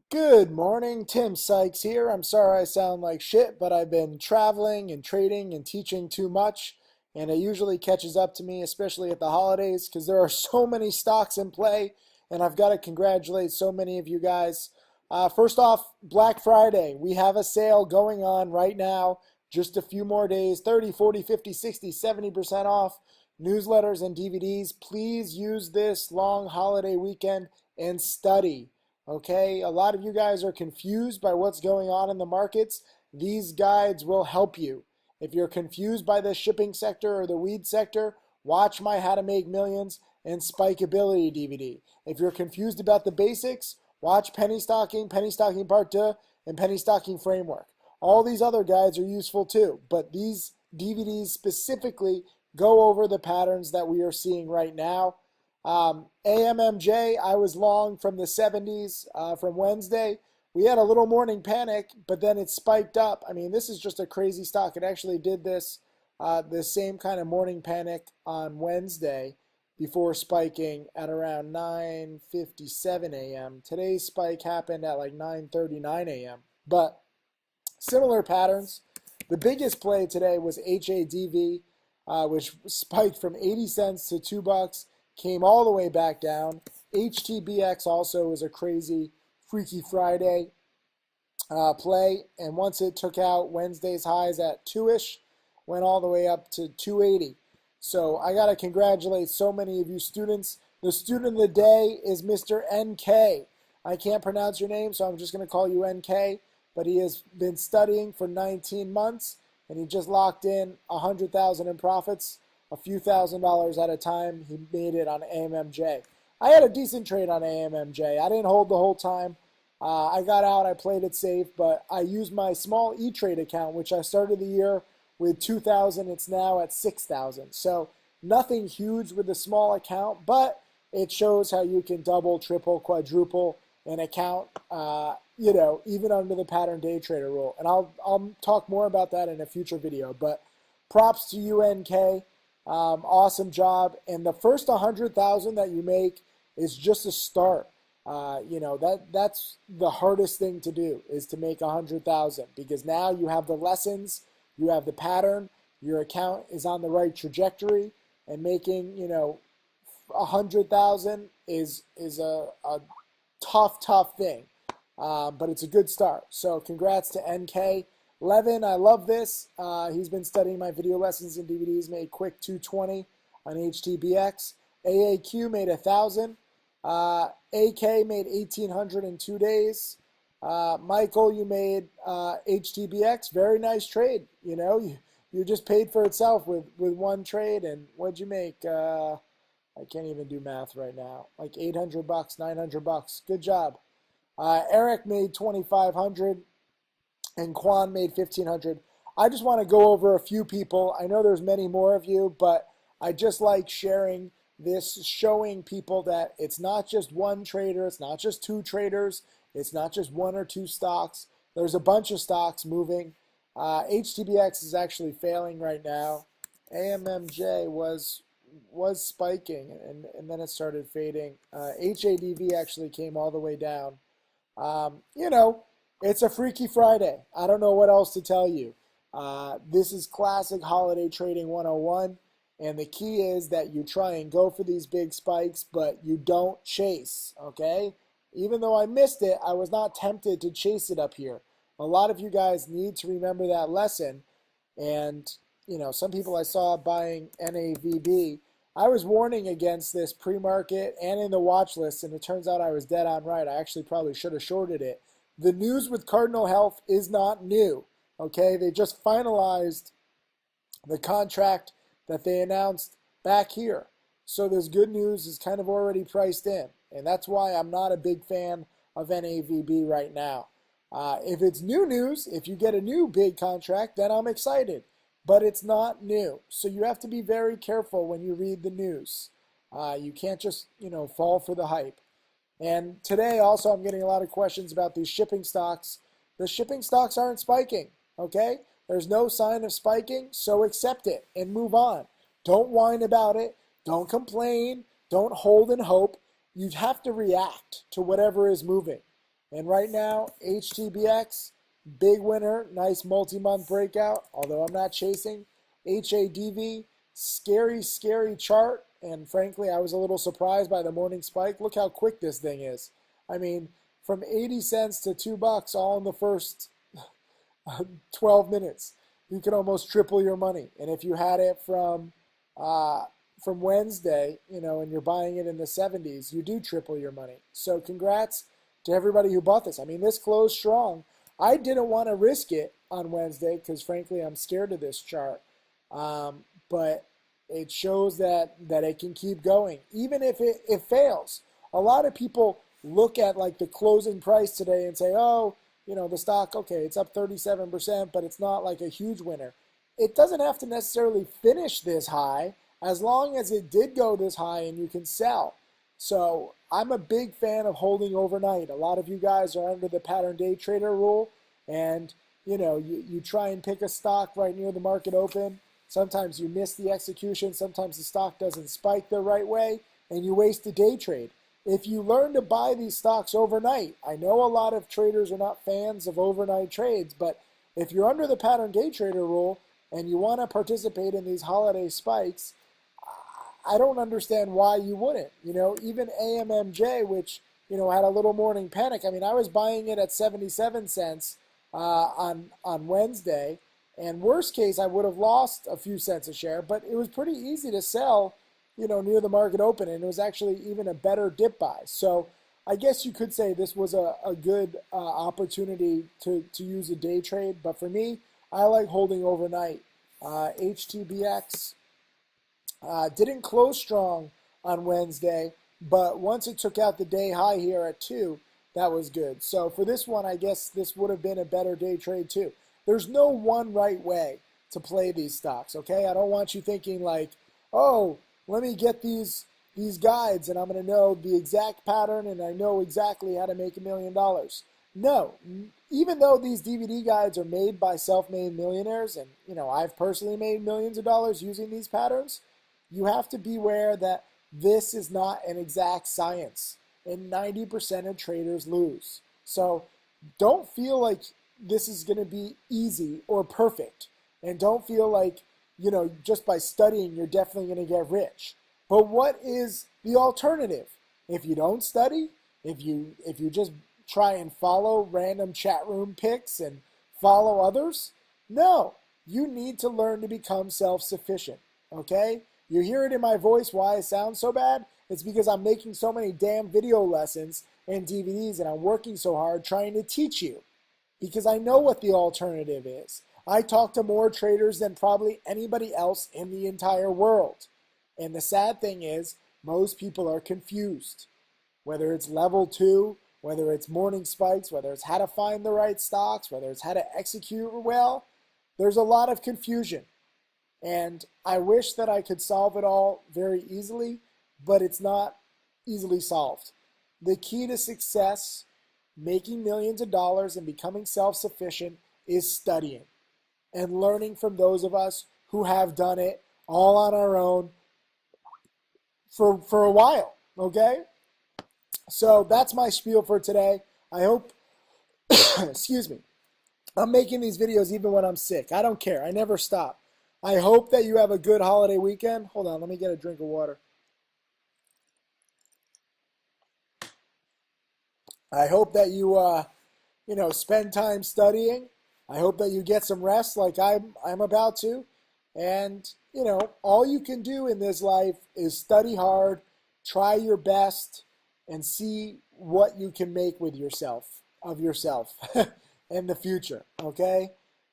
Good morning, Tim Sykes here. I'm sorry I sound like shit, but I've been traveling and trading and teaching too much, and it usually catches up to me, especially at the holidays, because there are so many stocks in play, and I've got to congratulate so many of you guys. First off, Black Friday. We have a sale going on right now, just a few more days 30, 40, 50, 60, 70% off newsletters and DVDs. Please use this long holiday weekend and study. Okay, a lot of you guys are confused by what's going on in the markets. These guides will help you. If you're confused by the shipping sector or the weed sector, watch my How to Make Millions and Spikeability DVD. If you're confused about the basics, watch Penny Stocking Part 2, and Penny Stocking Framework. All these other guides are useful too, but these DVDs specifically go over the patterns that we are seeing right now. AMMJ, I was long from the 70s from Wednesday. We had a little morning panic, but then it spiked up. I mean, this is just a crazy stock. It actually did the same kind of morning panic on Wednesday before spiking at around 9:57 a.m. Today's spike happened at like 9:39 a.m. But similar patterns. The biggest play today was HADV, which spiked from 80 cents to $2, came all the way back down. HTBX also was a crazy, freaky Friday play, and once it took out Wednesday's highs at 2-ish, went all the way up to 280. So I got to congratulate so many of you students. The student of the day is Mr. NK. I can't pronounce your name, so I'm just going to call you NK, but he has been studying for 19 months, and he just locked in 100,000 in profits, a few $1,000s at a time. He made it on AMMJ. I had a decent trade on AMMJ. I didn't hold the whole time. I got out, I played it safe, but I used my small E-Trade account, which I started the year with 2,000. It's now at 6,000. So nothing huge with a small account, but it shows how you can double, triple, quadruple an account, even under the pattern day trader rule. And I'll talk more about that in a future video. But props to you, NK. Awesome job. And the first 100,000 that you make is just a start. That's the hardest thing to do, is to make 100,000, because now you have the lessons, you have the pattern, your account is on the right trajectory, and making 100,000 is a tough thing. But it's a good start. So congrats to NK. Levin, I love this. He's been studying my video lessons and DVDs, made quick 220 on HTBX. AAQ made 1,000. AK made 1,800 in 2 days. Michael, you made HTBX. Very nice trade. You just paid for itself with one trade. And what'd you make? I can't even do math right now. Like $800, $900. Good job. Eric made 2,500. And Quan made 1,500. I just want to go over a few people. I know there's many more of you, but I just like sharing this, showing people that it's not just one trader, it's not just two traders, it's not just one or two stocks. There's a bunch of stocks moving. HTBX is actually failing right now. AMMJ was spiking, and then it started fading. HADV actually came all the way down. It's a Freaky Friday. I don't know what else to tell you. This is classic holiday trading 101. And the key is that you try and go for these big spikes, but you don't chase, okay? Even though I missed it, I was not tempted to chase it up here. A lot of you guys need to remember that lesson. And, some people I saw buying NAVB. I was warning against this pre-market and in the watch list, and it turns out I was dead on right. I actually probably should have shorted it. The news with Cardinal Health is not new, okay? They just finalized the contract that they announced back here. So this good news is kind of already priced in. And that's why I'm not a big fan of NAVB right now. If it's new news, if you get a new big contract, then I'm excited. But it's not new. So you have to be very careful when you read the news. You can't just, fall for the hype. And today also I'm getting a lot of questions about these shipping stocks. The shipping stocks aren't spiking, okay? There's no sign of spiking, so accept it and move on. Don't whine about it. Don't complain. Don't hold and hope. You have to react to whatever is moving. And right now, HTBX, big winner, nice multi-month breakout, although I'm not chasing. HADV, scary, scary chart. And frankly, I was a little surprised by the morning spike. Look how quick this thing is. I mean, from 80 cents to $2 all in the first 12 minutes. You can almost triple your money. And if you had it from Wednesday, and you're buying it in the 70s, you do triple your money. So congrats to everybody who bought this. I mean, this closed strong. I didn't want to risk it on Wednesday because, frankly, I'm scared of this chart. But it shows that it can keep going, even if it fails. A lot of people look at like the closing price today and say, oh, the stock, okay, it's up 37%, but it's not like a huge winner. It doesn't have to necessarily finish this high as long as it did go this high and you can sell. So I'm a big fan of holding overnight. A lot of you guys are under the pattern day trader rule, and you try and pick a stock right near the market open. Sometimes you miss the execution. Sometimes the stock doesn't spike the right way, and you waste a day trade. If you learn to buy these stocks overnight, I know a lot of traders are not fans of overnight trades, but if you're under the pattern day trader rule and you want to participate in these holiday spikes, I don't understand why you wouldn't. Even AMMJ, which, had a little morning panic. I mean, I was buying it at 77 cents on Wednesday, and worst case, I would have lost a few cents a share, but it was pretty easy to sell, near the market open, and it was actually even a better dip buy. So I guess you could say this was a good opportunity to use a day trade, but for me, I like holding overnight. HTBX didn't close strong on Wednesday, but once it took out the day high here at 2, that was good. So for this one, I guess this would have been a better day trade too. There's no one right way to play these stocks, okay? I don't want you thinking like, oh, let me get these guides and I'm going to know the exact pattern and I know exactly how to make $1 million. No, even though these DVD guides are made by self-made millionaires, and I've personally made millions of dollars using these patterns, you have to beware that this is not an exact science, and 90% of traders lose. So don't feel like this is going to be easy or perfect, and don't feel like just by studying you're definitely going to get rich. But what is the alternative? If you don't study, if you just try and follow random chat room picks and follow others, no, you need to learn to become self-sufficient, okay? You hear it in my voice why I sound so bad? It's because I'm making so many damn video lessons and DVDs, and I'm working so hard trying to teach you because I know what the alternative is. I talk to more traders than probably anybody else in the entire world. And the sad thing is, most people are confused. Whether it's level 2, whether it's morning spikes, whether it's how to find the right stocks, whether it's how to execute well, there's a lot of confusion. And I wish that I could solve it all very easily, but it's not easily solved. The key to success, making millions of dollars and becoming self-sufficient, is studying and learning from those of us who have done it all on our own for a while, okay? So that's my spiel for today. I hope, excuse me, I'm making these videos even when I'm sick. I don't care. I never stop. I hope that you have a good holiday weekend. Hold on, let me get a drink of water. I hope that you, spend time studying. I hope that you get some rest like I'm about to. And, all you can do in this life is study hard, try your best, and see what you can make with yourself, in the future, okay?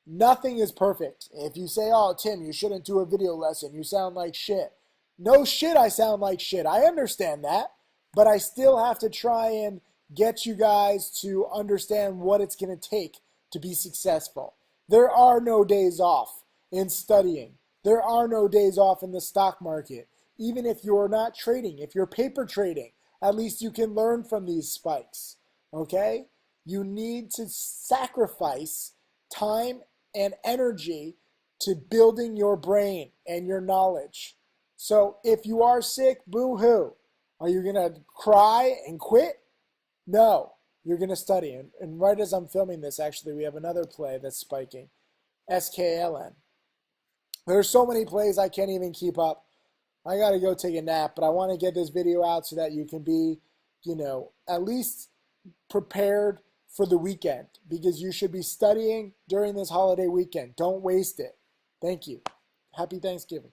Nothing is perfect. If you say, oh, Tim, you shouldn't do a video lesson, you sound like shit. No shit, I sound like shit. I understand that, but I still have to try and get you guys to understand what it's going to take to be successful. There are no days off in studying. There are no days off in the stock market. Even if you're not trading, if you're paper trading, at least you can learn from these spikes, okay? You need to sacrifice time and energy to building your brain and your knowledge. So if you are sick, boo-hoo. Are you going to cry and quit? No. you're going to study. And right as I'm filming this, actually, we have another play that's spiking, SKLN. There's so many plays I can't even keep up. I got to go take a nap, but I want to get this video out so that you can be, at least prepared for the weekend, because you should be studying during this holiday weekend. Don't waste it. Thank you. Happy Thanksgiving.